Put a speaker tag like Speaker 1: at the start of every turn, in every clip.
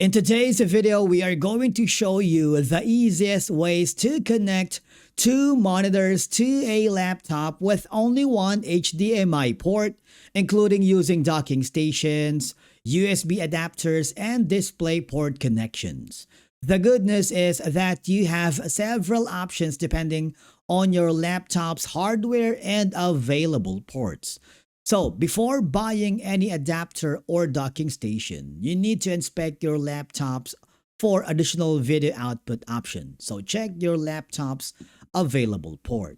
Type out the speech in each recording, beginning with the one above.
Speaker 1: In today's video, we are going to show you the easiest ways to connect two monitors to a laptop with only one HDMI port, including using docking stations, USB adapters, and DisplayPort connections. The good news is that you have several options depending on your laptop's hardware and available ports. So, before buying any adapter or docking station, you need to inspect your laptops for additional video output options. So, check your laptop's available port.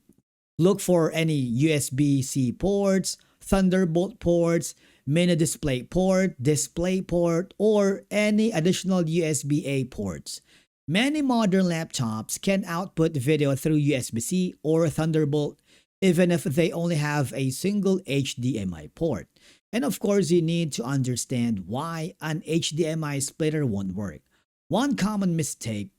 Speaker 1: Look for any USB-C ports, Thunderbolt ports, mini display port, DisplayPort, or any additional USB-A ports. Many modern laptops can output video through USB-C or Thunderbolt even if they only have a single HDMI port. And of course, you need to understand why an HDMI splitter won't work. One common mistake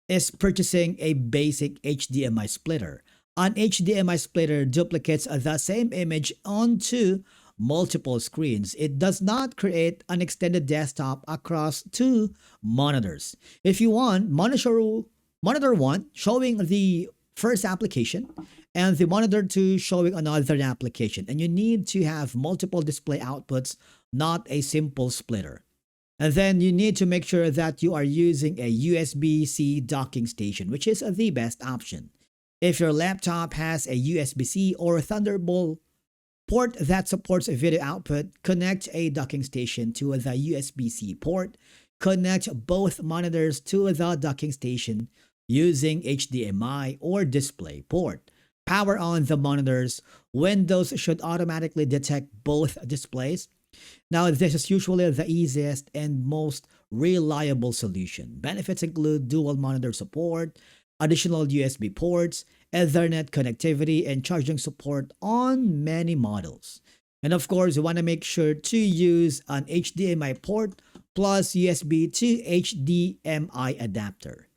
Speaker 1: is purchasing a basic HDMI splitter. An HDMI splitter duplicates the same image onto multiple screens. It does not create an extended desktop across two monitors. If you want monitor 1 showing the first application and the monitor 2 showing another application, and you need to have multiple display outputs, not a simple splitter. And then you need to make sure that you are using a USB-C docking station, which is the best option. If your laptop has a USB-C or Thunderbolt port that supports a video output, connect a docking station to the USB-C port. Connect both monitors to the docking station using HDMI or DisplayPort. Power on the monitors. Windows should automatically detect both displays. Now, this is usually the easiest and most reliable solution. Benefits include dual monitor support, additional USB ports, Ethernet connectivity, and charging support on many models. And of course, you want to make sure to use an HDMI port plus USB to HDMI adapter.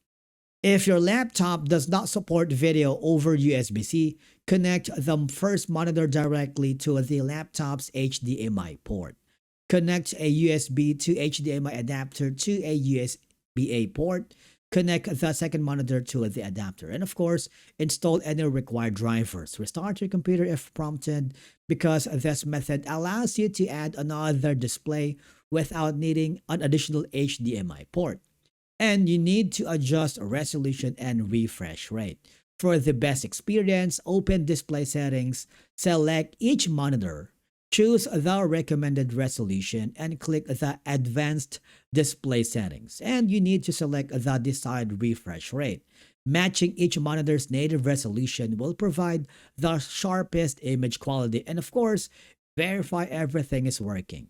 Speaker 1: If your laptop does not support video over USB-C, connect the first monitor directly to the laptop's HDMI port. Connect a USB to HDMI adapter to a USB-A port. Connect the second monitor to the adapter. And of course, install any required drivers. Restart your computer if prompted, because this method allows you to add another display without needing an additional HDMI port. And you need to adjust resolution and refresh rate. For the best experience, open display settings, select each monitor, choose the recommended resolution, and click the advanced display settings. And you need to select the desired refresh rate. Matching each monitor's native resolution will provide the sharpest image quality, and of course, verify everything is working.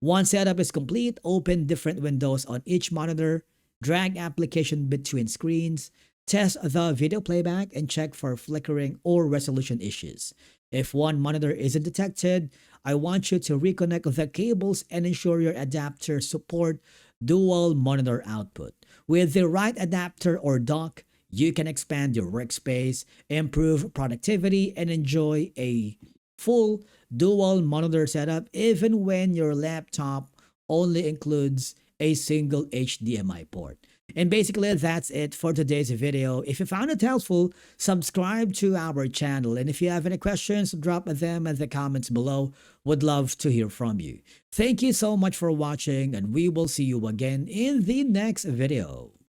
Speaker 1: Once setup is complete, open different windows on each monitor, drag application between screens, test the video playback, and check for flickering or resolution issues. If one monitor isn't detected, I want you to reconnect the cables and ensure your adapter support dual monitor output. With the right adapter or dock, you can expand your workspace, improve productivity, and enjoy a full dual monitor setup even when your laptop only includes a single HDMI port. And basically, that's it for today's video. If you found it helpful, subscribe to our channel. And if you have any questions, drop them in the comments below. Would love to hear from you. Thank you so much for watching, and we will see you again in the next video.